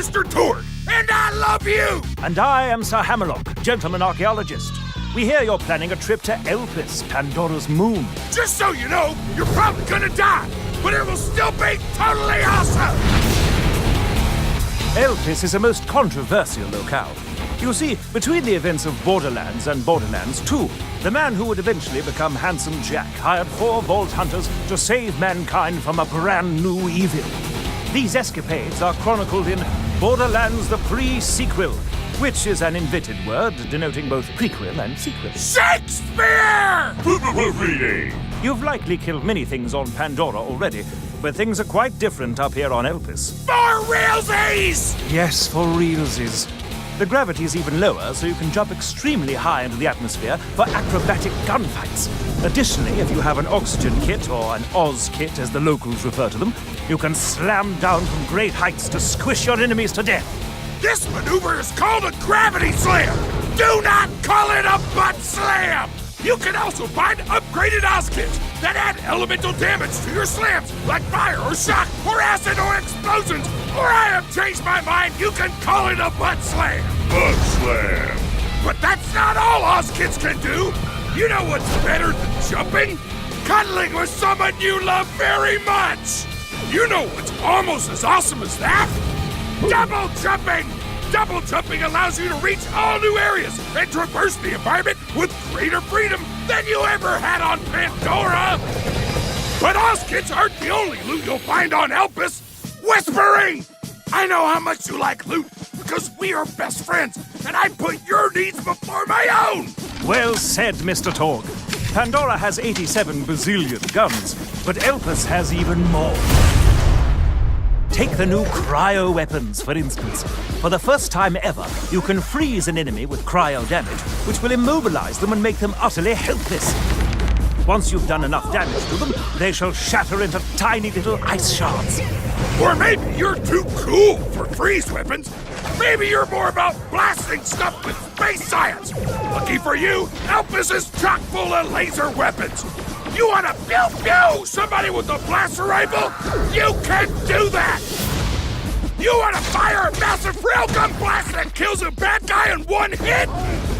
Mr. Torg, and I love you! And I am Sir Hammerlock, gentleman archaeologist. We hear you're planning a trip to Elpis, Pandora's moon. Just so you know, you're probably gonna die, but it will still be totally awesome! Elpis is a most controversial locale. You see, between the events of Borderlands and Borderlands 2, the man who would eventually become Handsome Jack hired 4 Vault Hunters to save mankind from a brand new evil. These escapades are chronicled in Borderlands the Pre-Sequel, which is an invented word denoting both prequel and sequel. Shakespeare! Reading. You've likely killed many things on Pandora already, but things are quite different up here on Elpis. For realsies! Yes, for realsies. The gravity is even lower, so you can jump extremely high into the atmosphere for acrobatic gunfights. Additionally, if you have an oxygen kit, or an Oz kit as the locals refer to them, you can slam down from great heights to squish your enemies to death. This maneuver is called a gravity slam! Do not call it a butt slam! You can also find upgraded Oz kits that add elemental damage to your slams, like fire or shock, or acid or explosions, or I have changed my mind, you can call it a butt slam! Butt slam. But that's not all Oz kits can do! You know what's better than jumping? Cuddling with someone you love very much! You know what's almost as awesome as that? Double jumping! Double jumping allows you to reach all new areas and traverse the environment with greater freedom than you ever had on Pandora! But Oz kits aren't the only loot you'll find on Elpis! Whispering! I know how much you like loot because we are best friends, and I put your needs before my own! Well said, Mr. Torg. Pandora has 87 bazillion guns, but Elpis has even more. Take the new cryo weapons, for instance. For the first time ever, you can freeze an enemy with cryo damage, which will immobilize them and make them utterly helpless. Once you've done enough damage to them, they shall shatter into tiny little ice shards. Or maybe you're too cool for freeze weapons. Maybe you're more about blasting stuff with space science. Lucky for you, Elpis is chock full of laser weapons. You want to pew-pew somebody with a blaster rifle? You can do that! You want to fire a massive railgun blast that kills a bad guy in one hit?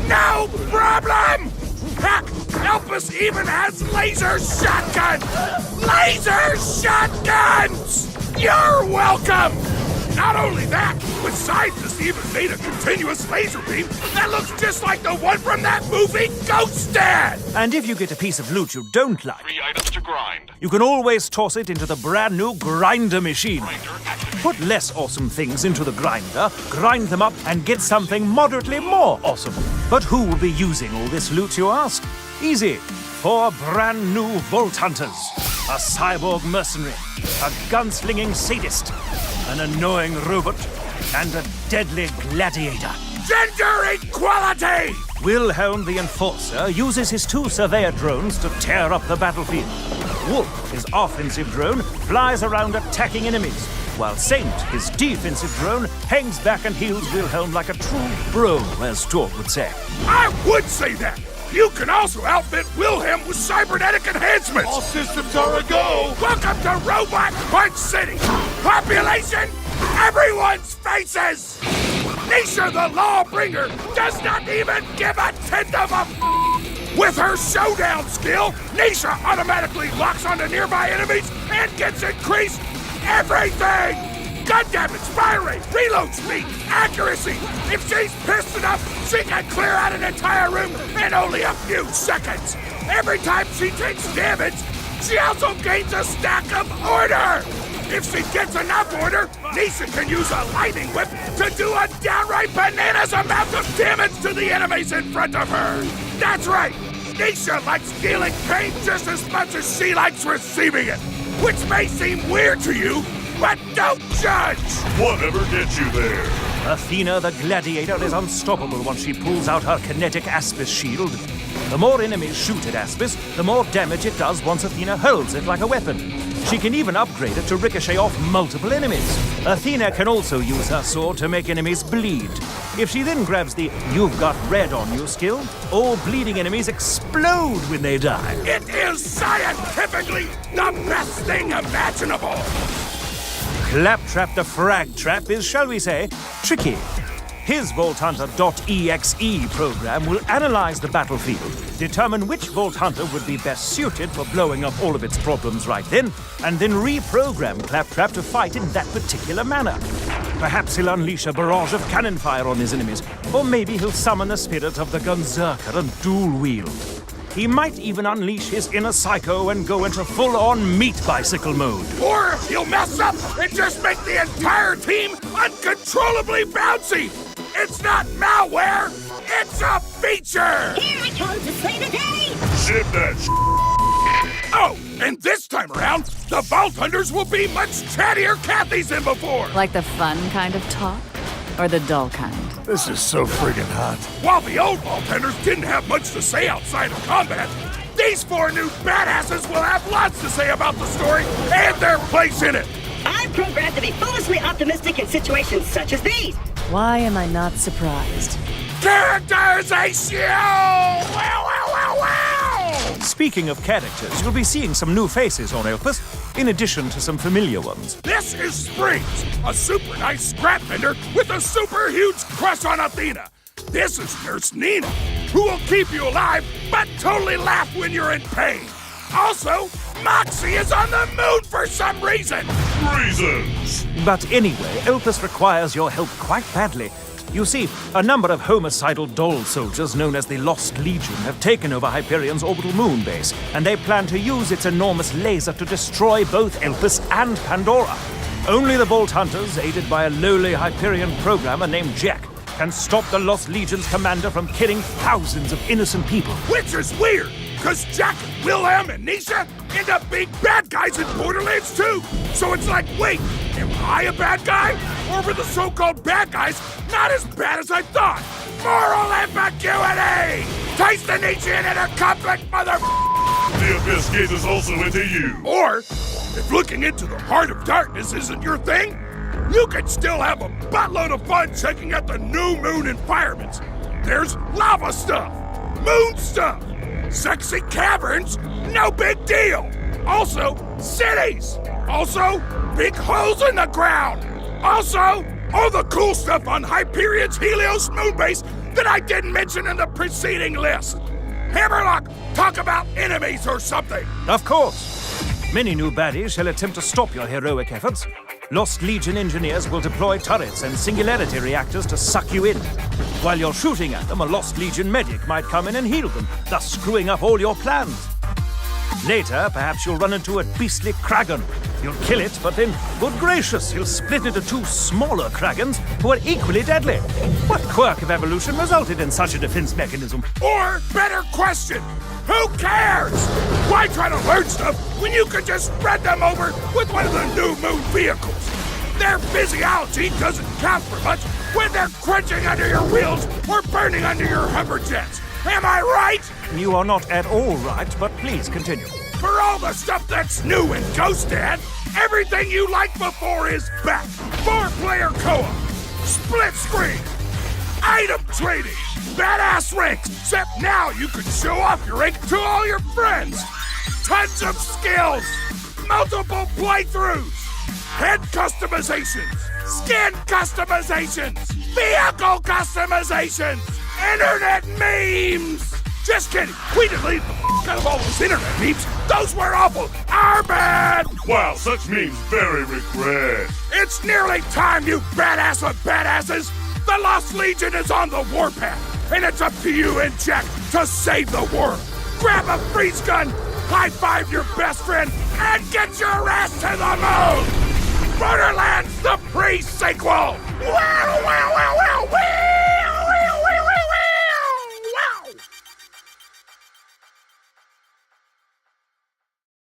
No problem! Heck, Elpis even has laser shotguns! Laser shotguns! You're welcome! Not only that, but scientists even made a continuous laser beam that looks just like the one from that movie Ghost Dad! And if you get a piece of loot you don't like, 3 items to grind. you can always toss it into the brand new grinder machine. Grinder activated. Put less awesome things into the grinder, grind them up, and get something moderately more awesome. But who will be using all this loot, you ask? Easy. 4 brand new Vault Hunters, a cyborg mercenary, a gunslinging sadist, an annoying robot, and a deadly gladiator. Gender equality! Wilhelm the Enforcer uses his 2 surveyor drones to tear up the battlefield. Wolf, his offensive drone, flies around attacking enemies, while Saint, his defensive drone, hangs back and heals Wilhelm like a true bro, as Torg would say. I would say that! You can also outfit Wilhelm with cybernetic enhancements! All systems are a go. Welcome to Robot Punch City! Population, everyone's faces! Nisha the Lawbringer does not even give a tenth of a With her showdown skill, Nisha automatically locks onto nearby enemies and gets increased everything! Gun damage, fire rate, reload speed, accuracy! If she's pissed enough, she can clear out an entire room in only a few seconds! Every time she takes damage, she also gains a stack of order! If she gets enough order, Nisha can use a lightning whip to do a downright bananas amount of damage to the enemies in front of her! That's right! Nisha likes dealing pain just as much as she likes receiving it! Which may seem weird to you, but don't judge! Whatever gets you there. Athena the Gladiator is unstoppable once she pulls out her kinetic Aspis shield. The more enemies shoot at Aspis, the more damage it does once Athena hurls it like a weapon. She can even upgrade it to ricochet off multiple enemies. Athena can also use her sword to make enemies bleed. If she then grabs the "You've Got Red on You" skill, all bleeding enemies explode when they die. It is scientifically the best thing imaginable! Claptrap the Frag Trap is, shall we say, tricky. His Vault Hunter.exe program will analyze the battlefield, determine which Vault Hunter would be best suited for blowing up all of its problems right then, and then reprogram Claptrap to fight in that particular manner. Perhaps he'll unleash a barrage of cannon fire on his enemies, or maybe he'll summon the spirit of the Gunzerker and dual wield. He might even unleash his inner psycho and go into full-on meat bicycle mode. Or he'll mess up and just make the entire team uncontrollably bouncy. It's not malware, it's a feature! Here it comes to slay the day! Ship that Oh, and this time around, the Vault Hunters will be much chattier Cathy's than before! Like the fun kind of talk? Or the dull kind? This is so friggin' hot. While the old Vault Hunters didn't have much to say outside of combat, these 4 new badasses will have lots to say about the story and their place in it! I'm programmed to be foolishly optimistic in situations such as these. Why am I not surprised? Characterization! Wow, wow, wow, wow! Speaking of characters, you'll be seeing some new faces on Elpis, in addition to some familiar ones. This is Springs, a super nice scrap vendor with a super huge crush on Athena. This is Nurse Nina, who will keep you alive but totally laugh when you're in pain. Also, Moxie is on the moon for some reason. reasons. But anyway, Elpis requires your help quite badly. You see, a number of homicidal doll soldiers known as the Lost Legion have taken over Hyperion's orbital moon base, and they plan to use its enormous laser to destroy both Elpis and Pandora. Only the Vault Hunters, aided by a lowly Hyperion programmer named Jack, can stop the Lost Legion's commander from killing thousands of innocent people. Which is weird, because Jack, Wilhelm, and Nisha end up being bad guys in Borderlands 2. So it's like, wait, am I a bad guy? Or were the so-called bad guys not as bad as I thought? Moral ambiguity! Taste the Nietzsche in a conflict, mother... The Abyss gazes also into you. Or, if looking into the heart of darkness isn't your thing, you can still have a buttload of fun checking out the new moon environments. There's lava stuff, moon stuff, sexy caverns, no big deal. Also, cities. Also, big holes in the ground. Also, all the cool stuff on Hyperion's Helios moonbase that I didn't mention in the preceding list. Hammerlock, talk about enemies or something. Of course. Many new baddies shall attempt to stop your heroic efforts. Lost Legion engineers will deploy turrets and singularity reactors to suck you in. While you're shooting at them, a Lost Legion medic might come in and heal them, thus screwing up all your plans. Later, perhaps you'll run into a beastly Kragan. You'll kill it, but then, good gracious, you'll split into 2 smaller Kragans who are equally deadly. What quirk of evolution resulted in such a defense mechanism? Or, better question, who cares? Why try to learn stuff when you could just spread them over with one of the new moon vehicles? Their physiology doesn't count for much when they're crunching under your wheels or burning under your Humberjets. Am I right? You are not at all right, but please continue. For all the stuff that's new in Ghost Dad, everything you liked before is back. 4-player co-op, split screen, item trading, badass ranks, except now you can show off your rank to all your friends. Tons of skills, multiple playthroughs, head customizations, skin customizations, vehicle customizations, internet memes. Just kidding, we deleted the out of all those internet memes. Those were awful, our bad. Wow, such memes very regret. It's nearly time, you badass of badasses. The Lost Legion is on the warpath, and it's up to you and Jack to save the world. Grab a freeze gun, high-five your best friend, and get your ass to the moon! Borderlands, the pre-sequel! Wow!